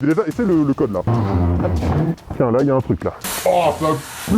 Et c'est le code là. Tiens, là, il y a un truc là. Oh, ça pue.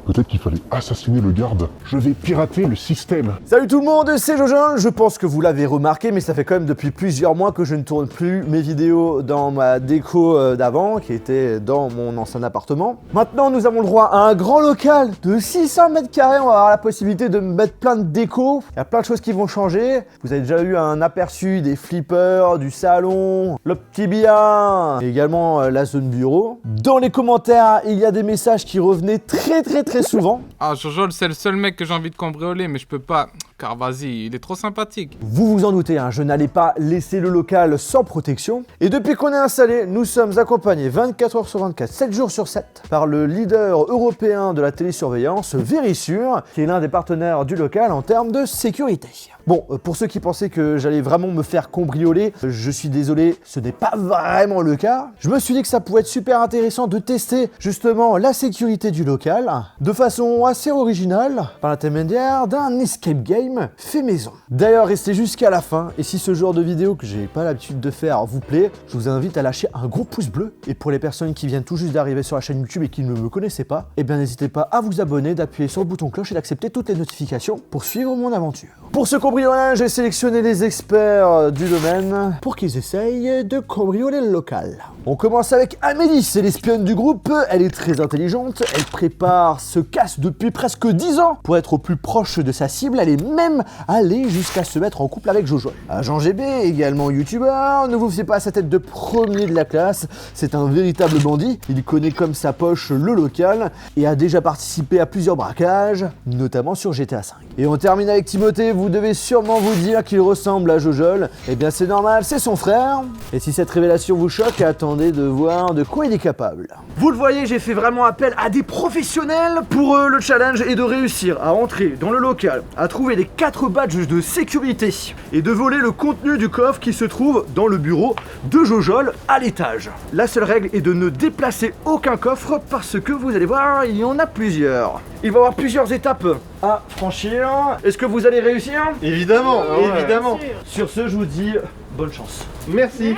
Peut-être qu'il fallait assassiner le garde. Je vais pirater le système. Salut tout le monde, c'est Jojo. Je pense que vous l'avez remarqué, mais ça fait quand même depuis plusieurs mois que je ne tourne plus mes vidéos dans ma déco d'avant, qui était dans mon ancien appartement. Maintenant, nous avons le droit à un grand local de 600 mètres carrés. On va avoir la possibilité de mettre plein de déco. Il y a plein de choses qui vont changer. Vous avez déjà eu un aperçu des flippers, du salon, le petit billard, et également la zone bureau. Dans les commentaires, il y a des messages qui revenaient très souvent. Ah, Jojo, c'est le seul mec que j'ai envie de cambrioler, mais je peux pas, car vas-y, il est trop sympathique. Vous vous en doutez, hein, je n'allais pas laisser le local sans protection. Et depuis qu'on est installé, nous sommes accompagnés 24 heures sur 24, 7 jours sur 7, par le leader européen de la télésurveillance, Verisure, qui est l'un des partenaires du local en termes de sécurité. Bon, pour ceux qui pensaient que j'allais vraiment me faire cambrioler, je suis désolé, ce n'est pas vraiment le cas. Je me suis dit que ça pouvait être super intéressant de tester justement la sécurité du local de façon assez originale par l'intermédiaire d'un escape game fait maison. D'ailleurs, restez jusqu'à la fin et si ce genre de vidéo que j'ai pas l'habitude de faire vous plaît, je vous invite à lâcher un gros pouce bleu. Et pour les personnes qui viennent tout juste d'arriver sur la chaîne YouTube et qui ne me connaissaient pas, eh bien n'hésitez pas à vous abonner, d'appuyer sur le bouton cloche et d'accepter toutes les notifications pour suivre mon aventure. Pour ce cambriolage, j'ai sélectionné les experts du domaine pour qu'ils essayent de cambrioler le local. On commence avec Amélie, c'est l'espionne du groupe, elle est très intelligente, elle prépare ce casse depuis presque 10 ans pour être au plus proche de sa cible, elle est même allée jusqu'à se mettre en couple avec Jojo. Agent GB, également youtubeur, ne vous fiez pas à sa tête de premier de la classe, c'est un véritable bandit, il connaît comme sa poche le local et a déjà participé à plusieurs braquages, notamment sur GTA V. Et on termine avec Timothée, vous devez sûrement vous dire qu'il ressemble à Jojol, eh bien c'est normal, c'est son frère. Et si cette révélation vous choque, attendez de voir de quoi il est capable. Vous le voyez, j'ai fait vraiment appel à des professionnels pour le challenge et de réussir à entrer dans le local, à trouver les 4 badges de sécurité et de voler le contenu du coffre qui se trouve dans le bureau de Jojol à l'étage. La seule règle est de ne déplacer aucun coffre parce que vous allez voir, il y en a plusieurs. Il va y avoir plusieurs étapes à franchir. Est-ce que vous allez réussir? Évidemment, évidemment. Sur ce, je vous dis bonne chance. Merci.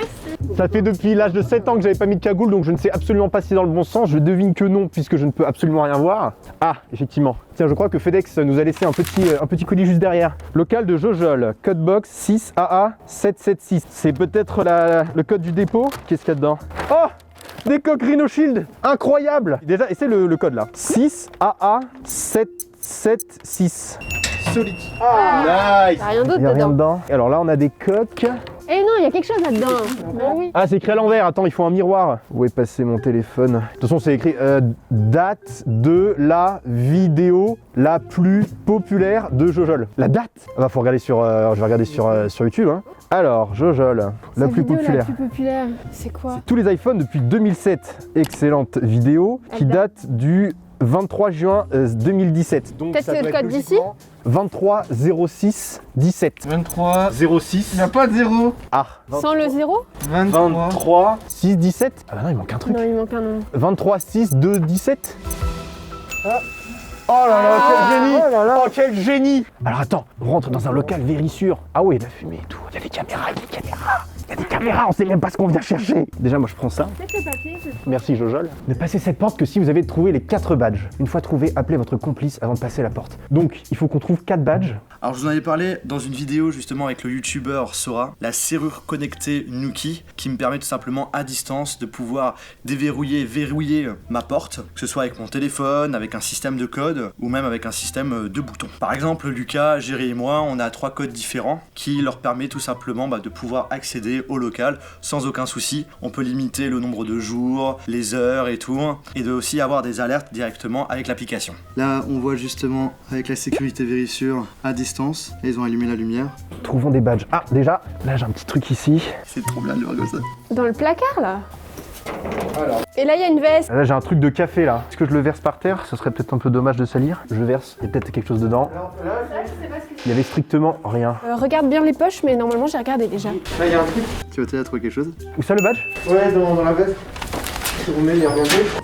Ça fait depuis l'âge de 7 ans que j'avais pas mis de cagoule, donc je ne sais absolument pas si c'est dans le bon sens. Je devine que non, puisque je ne peux absolument rien voir. Ah, effectivement. Tiens, je crois que FedEx nous a laissé un petit colis juste derrière. Local de Jojol, codebox 6AA776. C'est peut-être le code du dépôt. Qu'est-ce qu'il y a dedans? Oh, des coques Rhino Shield, incroyable. Déjà, et c'est le code là. 6AA776. Solide. Ah, Nice. y a rien d'autre Il n'y a rien dedans. dedans. Alors là, on a des coques. Eh non, il y a quelque chose là-dedans. Bah oui. Ah, c'est écrit à l'envers. Attends, il faut un miroir. Où est passé mon téléphone? De toute façon, c'est écrit date de la vidéo la plus populaire de Jojol. La date? Ah bah, faut regarder sur. Je vais regarder sur YouTube. Hein. Alors, Jojol, la plus populaire. La plus populaire, c'est quoi? Tous les iPhones depuis 2007. Excellente vidéo qui date du 23 juin 2017. Donc Peut-être ça c'est doit le être code d'ici? logiquement 23 06 17. 23... 06. Il n'y a pas de 0. Ah. Sans le 0? 23 6 17. Ah bah non, il manque un truc. Non, il manque un nombre. 23 6 2 17. Oh là là, quel génie! Oh, quel génie! Alors attends, on rentre dans un local Verisure. Ah oui, la fumée et tout. Il y a des caméras, il y a des caméras. Il y a des caméras, on sait même pas ce qu'on vient chercher. Déjà, moi je prends ça. Peut-être le papier. Merci Jojol. Ne passez cette porte que si vous avez trouvé les 4 badges. Une fois trouvé, appelez votre complice avant de passer la porte. Donc, il faut qu'on trouve 4 badges. Alors je vous en avais parlé dans une vidéo justement avec le youtubeur Sora, la serrure connectée Nuki qui me permet tout simplement à distance de pouvoir déverrouiller, verrouiller ma porte, que ce soit avec mon téléphone, avec un système de code ou même avec un système de boutons. Par exemple Lucas, Géry et moi, on a 3 codes différents qui leur permet tout simplement de pouvoir accéder au local sans aucun souci. On peut limiter le nombre de jours, les heures et tout, et de aussi avoir des alertes directement avec l'application. Là on voit justement avec la sécurité Verisure à distance, et ils ont allumé la lumière. Trouvons des badges. Ah, déjà, là j'ai un petit truc ici. C'est trop bien de le voir comme ça. Dans le placard là? Alors. Et là, il y a une veste. Là j'ai un truc de café là. Est-ce que je le verse par terre? Ce serait peut-être un peu dommage de salir. Je verse, il y a peut-être quelque chose dedans. Il y avait strictement rien. Regarde bien les poches, mais normalement, j'ai regardé déjà. Là il y a un truc. Tu vas trouver quelque chose? Où ça le badge? Ouais, dans la veste.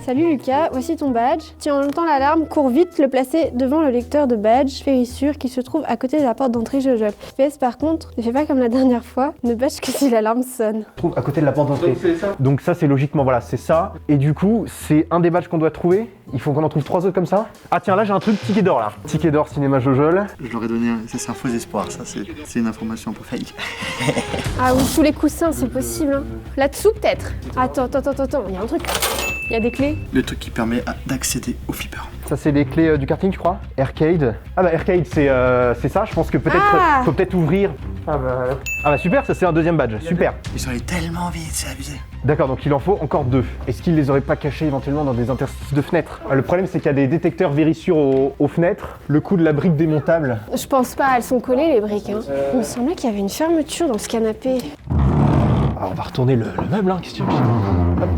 Salut Lucas, voici ton badge. Si on entend l'alarme, cours vite le placer devant le lecteur de badge Vérissure qui se trouve à côté de la porte d'entrée Jojol. FPS par contre, ne fais pas comme la dernière fois, ne badge que si l'alarme sonne. Trouve à côté de la porte d'entrée. Donc c'est ça. Donc ça c'est logiquement, voilà, c'est ça. Et du coup, c'est un des badges qu'on doit trouver. Il faut qu'on en trouve 3 autres comme ça. Ah tiens, là j'ai un truc, ticket d'or là. Ticket d'or, cinéma Jojol. Je leur ai donné, ça c'est un faux espoir, ça c'est une information un peu fake. Ah oui, sous les coussins, c'est possible. Hein. Là-dessous peut-être. Attends, il y a un truc. Il y a des clés. Le truc qui permet d'accéder au flipper. Ça c'est les clés du karting je crois. Arcade. Ah bah arcade c'est ça, je pense que peut-être faut peut-être ouvrir. Ah bah super, ça c'est un deuxième badge, super. Ils sont allés tellement vite, c'est abusé. D'accord, donc il en faut encore 2. Est-ce qu'ils les auraient pas cachés éventuellement dans des interstices de fenêtres? Le problème c'est qu'il y a des détecteurs Vérissure aux fenêtres. Le coup de la brique démontable. Je pense pas, elles sont collées les briques. Hein. Il me semblait qu'il y avait une fermeture dans ce canapé. Alors on va retourner le meuble, hein, qu'est-ce que tu veux? Hop.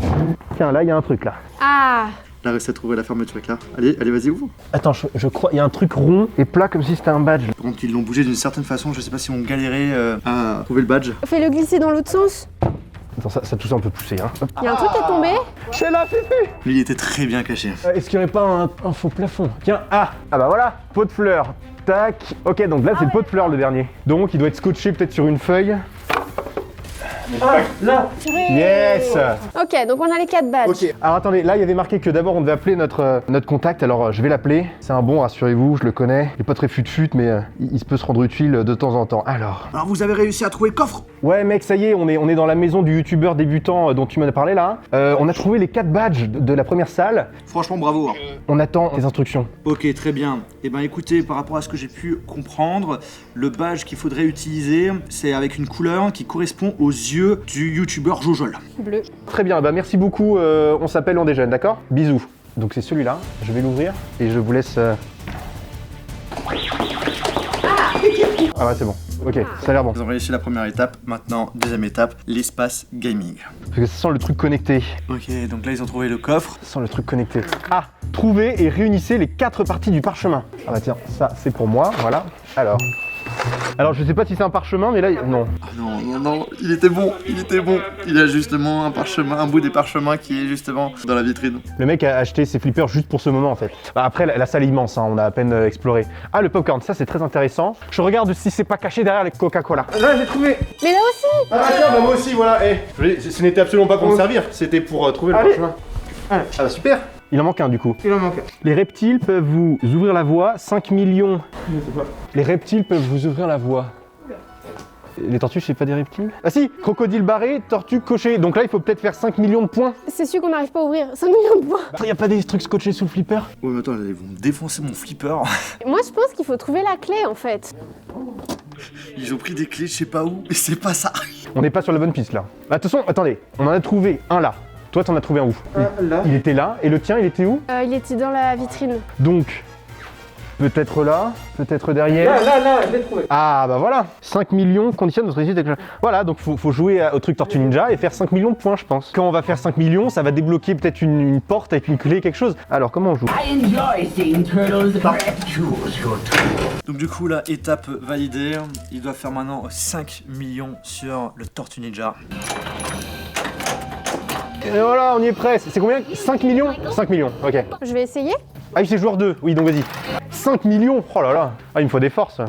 Tiens, là il y a un truc là. Ah, La réussi à trouver la fermeture là. Allez, vas-y, ouvre. Attends, je crois, il y a un truc rond et plat comme si c'était un badge. Par contre, ils l'ont bougé d'une certaine façon, je sais pas si on galérait à trouver le badge. fais-le glisser dans l'autre sens. Attends, ça tousse un peu poussé, hein. Hop. Il y a un truc qui est tombé. C'est là, Fifi. Lui, il était très bien caché. Est-ce qu'il n'y aurait pas un faux plafond? Tiens, ah bah voilà, pot de fleurs. Tac. Ok, donc là c'est le pot de fleurs le dernier. Donc il doit être scotché peut-être sur une feuille. Ah, là. Yes. Ok, donc on a les 4 badges. Ok. Alors attendez, là il y avait marqué que d'abord on devait appeler notre contact. Alors je vais l'appeler. C'est un bon, rassurez-vous, je le connais. Il est pas très fut-fut, mais il se peut se rendre utile de temps en temps. Alors vous avez réussi à trouver le coffre? ouais mec, ça y est, on est dans la maison du youtubeur débutant dont tu m'en as parlé là. On a trouvé les 4 badges de la première salle. Franchement, bravo. On attend les instructions. Ok, très bien. Eh ben écoutez, par rapport à ce que j'ai pu comprendre, le badge qu'il faudrait utiliser, c'est avec une couleur qui correspond aux yeux du youtubeur Jojol. Bleu. Très bien, bah merci beaucoup, on s'appelle, on déjeune, d'accord? Bisous. Donc c'est celui-là, je vais l'ouvrir et je vous laisse... Ah ouais, c'est bon. Ok, ça a l'air bon. Vous avez réussi la première étape, maintenant deuxième étape, l'espace gaming. Parce que ça sent le truc connecté. Ok, donc là ils ont trouvé le coffre. Ça sent le truc connecté. Ah, trouvez et réunissez les 4 parties du parchemin. Ah bah tiens, ça c'est pour moi, voilà. Alors je sais pas si c'est un parchemin, mais là, non. Ah non, il était bon. Il a justement un parchemin, un bout des parchemins qui est justement dans la vitrine. Le mec a acheté ses flippers juste pour ce moment en fait. Bah, après, la salle est immense, hein, on a à peine exploré. Ah, le popcorn, ça c'est très intéressant. Je regarde si c'est pas caché derrière les Coca-Cola. Là, j'ai trouvé. Mais là aussi. Ah tiens, bah moi aussi, voilà. Ce n'était absolument pas pour me servir, c'était pour trouver le parchemin. Ah bah super. Il en manque un du coup. Il en manque un. Les reptiles peuvent vous ouvrir la voie. 5 millions. Les reptiles peuvent vous ouvrir la voie. Les tortues, c'est pas des reptiles? Ah si, crocodile barré, tortue cochée. Donc là, il faut peut-être faire 5 millions de points. C'est sûr qu'on n'arrive pas à ouvrir. 5 millions de points. Y a pas des trucs scotchés sous le flipper? Ouais, mais attends, ils vont me défoncer mon flipper. Moi, je pense qu'il faut trouver la clé en fait. Ils ont pris des clés, je sais pas où, mais c'est pas ça. On n'est pas sur la bonne piste là. Bah, de toute façon, attendez, on en a trouvé un là. Toi, t'en as trouvé un où? Là. Il était là. Et le tien, il était où? Il était dans la vitrine. Donc, peut-être là, peut-être derrière. Là, je l'ai trouvé. Ah bah voilà, 5 millions conditionne votre réussite avec... Voilà, donc faut jouer au truc Tortue Ninja et faire 5 millions de points, je pense. Quand on va faire 5 millions, ça va débloquer peut-être une porte avec une clé, quelque chose. Alors, comment on joue? Donc du coup, là, étape validée. Ils doivent faire maintenant 5 millions sur le Tortue Ninja. Et voilà, on y est presque. C'est combien? 5 millions? 5 millions, ok. Je vais essayer. Ah oui, c'est joueur 2, oui, donc vas-y. 5 millions? Oh là là. Ah, il me faut des forces.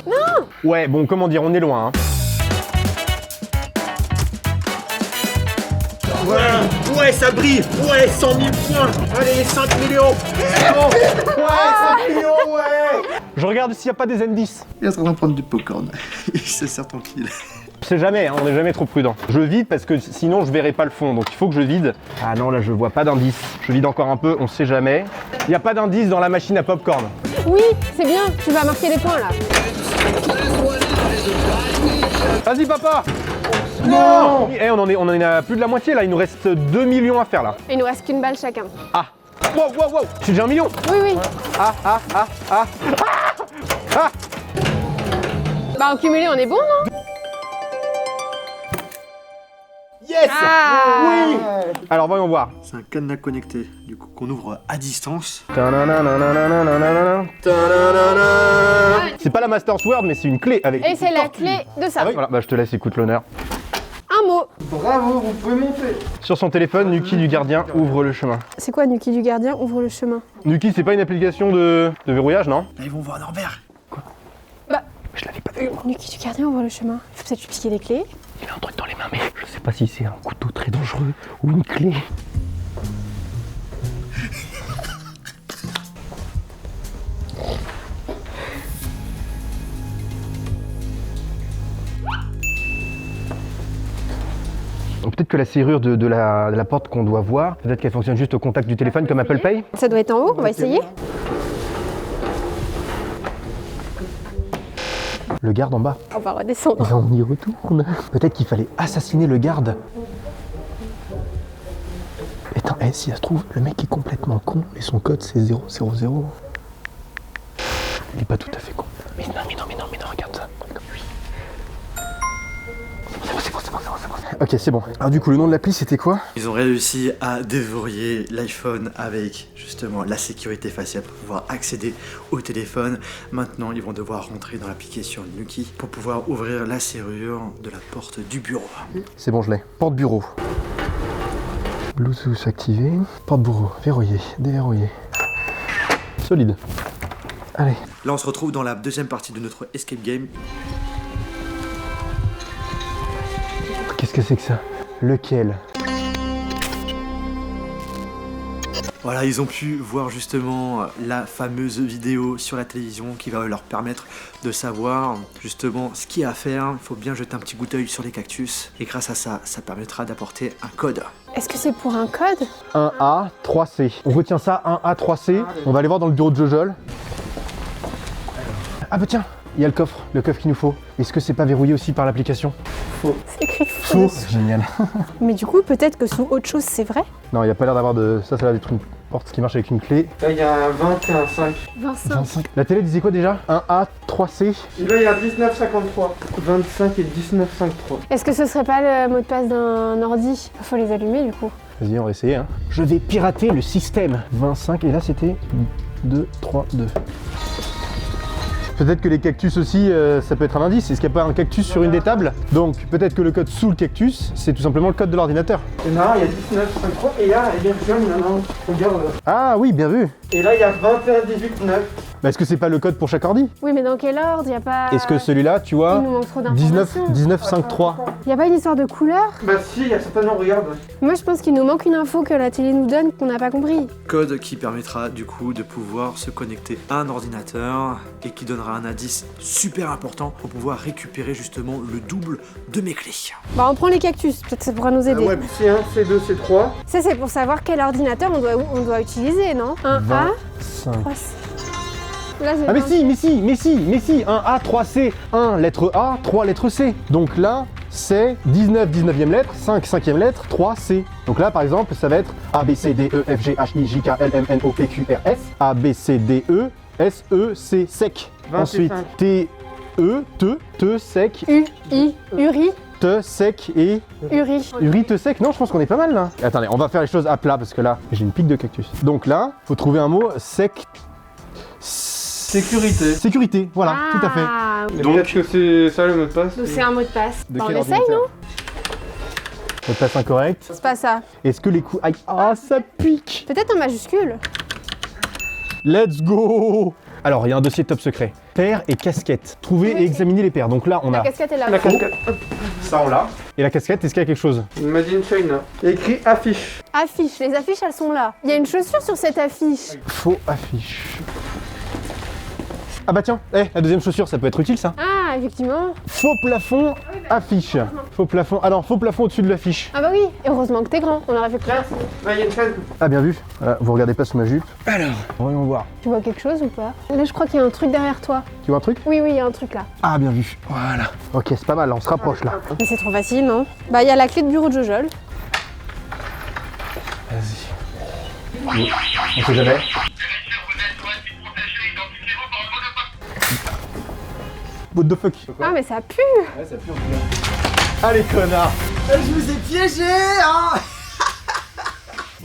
Non. Ouais, bon, comment dire, on est loin, hein. Ouais, ça brille. Ouais, 100 000 points. Allez, 5 millions. C'est bon. Ouais, 5 millions, ouais. Je regarde s'il n'y a pas des indices. Il est en train de prendre du popcorn. Il se sert tranquille. Je sais jamais, hein, on n'est jamais trop prudent. Je vide parce que sinon je verrai pas le fond, donc il faut que je vide. Ah non, là je vois pas d'indice. Je vide encore un peu, on sait jamais. Il n'y a pas d'indice dans la machine à popcorn. Oui, c'est bien. Tu vas marquer des points là. Vas-y papa. Non. Eh, on en est à plus de la moitié là, il nous reste 2 millions à faire là. Il nous reste qu'une balle chacun. Ah. Wow. J'ai déjà 1 million. Oui. Ah. Bah en cumulé, on est bon, non? Yes. Oui. Alors voyons voir. C'est un cadenas connecté, du coup, qu'on ouvre à distance. C'est pas la Master Sword, mais c'est une clé avec... Et c'est la clé de ça. Voilà, bah je te laisse, écoute l'honneur. Un mot. Bravo, vous pouvez monter. Sur son téléphone, Nuki du gardien ouvre le chemin. C'est quoi Nuki du gardien ouvre le chemin? Nuki, c'est pas une application de verrouillage, non? Là, ils vont voir Norbert. Je l'avais pas vu. Nuki du gardien ouvre le chemin. Il faut peut-être lui piquer des clés. Il a un truc dans les mains, mais je sais pas si c'est un couteau très dangereux ou une clé. Peut-être que la serrure de la porte qu'on doit voir, peut-être qu'elle fonctionne juste au contact du téléphone comme Apple Pay. Ça doit être en haut, on va essayer. Le garde en bas. On va redescendre. Et là, on y retourne. Peut-être qu'il fallait assassiner le garde. Attends, si ça se trouve, le mec est complètement con et son code c'est 000. Il est pas tout à fait con. Mais non, regarde ça. C'est bon. Ok, c'est bon. Alors du coup, le nom de l'appli c'était quoi? Ils ont réussi à déverrouiller l'iPhone avec justement la sécurité faciale pour pouvoir accéder au téléphone. Maintenant, ils vont devoir rentrer dans l'application Nuki pour pouvoir ouvrir la serrure de la porte du bureau. C'est bon, je l'ai. Porte bureau. Bluetooth activé. Porte bureau verrouillé, déverrouillé. Solide. Allez. Là, on se retrouve dans la deuxième partie de notre escape game. Qu'est-ce que c'est que ça? Lequel? Voilà, ils ont pu voir justement la fameuse vidéo sur la télévision qui va leur permettre de savoir justement ce qu'il y a à faire. Il faut bien jeter un petit coup d'œil sur les cactus et grâce à ça, ça permettra d'apporter un code. Est-ce que c'est pour un code? 1A 3C. On retient ça, 1A 3C. On va aller voir dans le bureau de Jojol. Ah bah tiens, il y a le coffre qu'il nous faut. Est-ce que c'est pas verrouillé aussi par l'application? C'est écrit faux. Génial. Mais du coup, peut-être que sous autre chose, c'est vrai? Non, il n'y a pas l'air d'avoir de... Ça a l'air d'être une porte qui marche avec une clé. Là, il y a 20 et un 5. 25. La télé disait quoi déjà? 1A 3C. Et là, il y a 1953. 25 et 1953. Est-ce que ce serait pas le mot de passe d'un ordi? Faut les allumer du coup. Vas-y, on va essayer. Hein. Je vais pirater le système. 25 et là c'était 2, 3, 2. Peut-être que les cactus aussi, ça peut être un indice. Est-ce qu'il n'y a pas un cactus sur une des tables? Donc peut-être que le code sous le cactus, c'est tout simplement le code de l'ordinateur. Non, il y a 1953 et là, il y a bien il y en a un. Regarde. Ah oui, bien vu. Et là, il y a 21 18 9. Bah, est-ce que c'est pas le code pour chaque ordi? Oui, mais dans quel ordre? Y a pas. Est-ce que celui-là, tu vois, Il nous manque trop d'informations. 1953. Y a pas une histoire de couleur? Bah si, il y a certainement, regarde. Moi, je pense qu'il nous manque une info que la télé nous donne qu'on n'a pas compris. Code qui permettra du coup de pouvoir se connecter à un ordinateur et qui donnera un indice super important pour pouvoir récupérer justement le double de mes clés. Bah, on prend les cactus, peut-être ça pourra nous aider. Ouais, C1, C2, C3. Ça, c'est pour savoir quel ordinateur on doit utiliser, non? Un A, 5. 3C. Là, c'est Ah mais 20. si, 1A, 3C, 1 lettre A, 3 lettres C. Donc là, c'est 19, 19e lettre, 5, 5e lettre, 3 C. Donc là, par exemple, ça va être A, B, C, D, E, F, G, H, I, J, K, L, M, N, O, P, Q, R, S. A, B, C, D, E, S, E, C, sec. 25. Ensuite, T, E, te, sec, U, I, Uri, te, sec et... Uri. Uri, te, sec. Non, je pense qu'on est pas mal là. Attendez, on va faire les choses à plat parce que là, j'ai une pique de cactus. Donc là, faut trouver un mot sec... Sécurité. Sécurité, voilà, tout à fait. Ah, Donc, peut-être que c'est ça le mot de passe. donc c'est un mot de passe. De Bah, on quel essaye, ordinateur? non? Mot de passe incorrect. C'est pas ça. Est-ce que les coups... Aïe, ah, ça pique. Peut-être en majuscule. Let's go. Alors, il y a un dossier top secret. Paires et casquettes. Trouver et examiner les paires. Donc là, on La a... casquette est là. La casquette. Ça, on l'a. Et la casquette, est-ce qu'il y a quelque chose? Made in China. Il y a écrit affiche. Affiche. Les affiches, elles sont là. Il y a une chaussure sur cette affiche. Faux affiche. Ah bah tiens, la deuxième chaussure, ça peut être utile ça. Ah, effectivement. Faux plafond, affiche. Faux plafond, ah non, faux plafond au-dessus de l'affiche. Ah bah oui. Heureusement que t'es grand. On aurait fait plus facile. Là, il y a une chaise. Ah bien vu. Voilà, vous regardez pas sous ma jupe. Alors, voyons voir. Tu vois quelque chose ou pas? Là, je crois qu'il y a un truc derrière toi. Tu vois un truc? Oui, il y a un truc là. Ah bien vu. Voilà. Ok, c'est pas mal, on se rapproche là. Mais c'est trop facile, non? Bah, il y a la clé de bureau de Jojol. Vas-y. On sait jamais. What the fuck? Ah, mais ça pue. Allez connard. Je vous ai piégé, hein.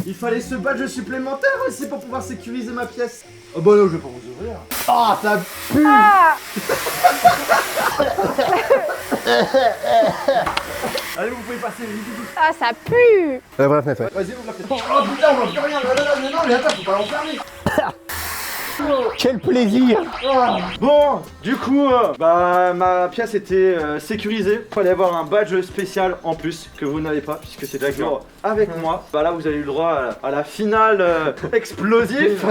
Il fallait ce badge supplémentaire aussi pour pouvoir sécuriser ma pièce. Oh bah non, je vais pas vous ouvrir. Ah ça pue. Allez, vous pouvez passer vite. Ah, ça pue. Ouvre la fenêtre, ouais. Vas-y, ouvre la fenêtre. Oh putain, on voit plus rien. Non, mais attends, faut pas l'enfermer. Quel plaisir! Bon, du coup, ma pièce était sécurisée. Fallait avoir un badge spécial en plus que vous n'avez pas, puisque c'est toujours avec moi. Bah là, vous avez eu le droit à la finale explosif.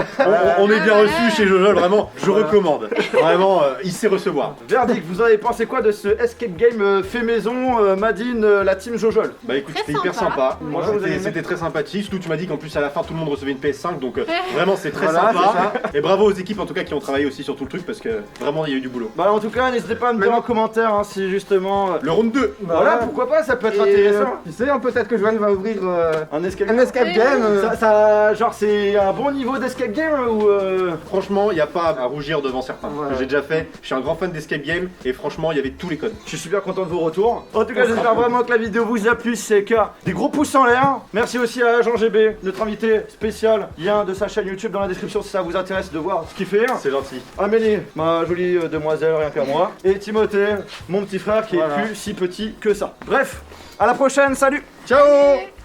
On est bien reçu chez Jojo, vraiment, je recommande. Vraiment, il sait recevoir. Verdict, vous en avez pensé quoi de ce escape game fait maison, Madine, la team Jojol? Bah écoute, Très c'était hyper sympa. sympa. Moi, Moi, vous avez aimé c'était très sympathique. Surtout, tu m'as dit qu'en plus, à la fin, tout le monde recevait une PS5. Donc, vraiment, c'est très Voilà, sympa. Et bravo aux équipes, en tout cas, qui ont travaillé aussi sur tout le truc parce que vraiment, il y a eu du boulot. Bah en tout cas, n'hésitez pas à me dire en commentaire hein, si justement... Le round 2. Voilà, pourquoi pas, ça peut être intéressant. Tu sais, peut-être que Joanne va ouvrir Un escape un escape game. genre c'est un bon niveau d'escape game ou Franchement, il n'y a pas à rougir devant certains. Ouais. J'ai déjà fait. Je suis un grand fan d'escape game et franchement, il y avait tous les codes. Je suis super content de vos retours. En tout cas, j'espère vraiment que la vidéo vous a plu. Si c'est le cas, des gros pouces en l'air. Merci aussi à Jean GB, notre invité spécial. Lien de sa chaîne YouTube dans la description si ça vous intéresse de voir ce qu'il fait. C'est gentil. Amélie, ma jolie demoiselle, rien qu'à moi. Et Timothée, mon petit frère qui Voilà. est plus si petit que ça. Bref, à la prochaine, salut. Ciao!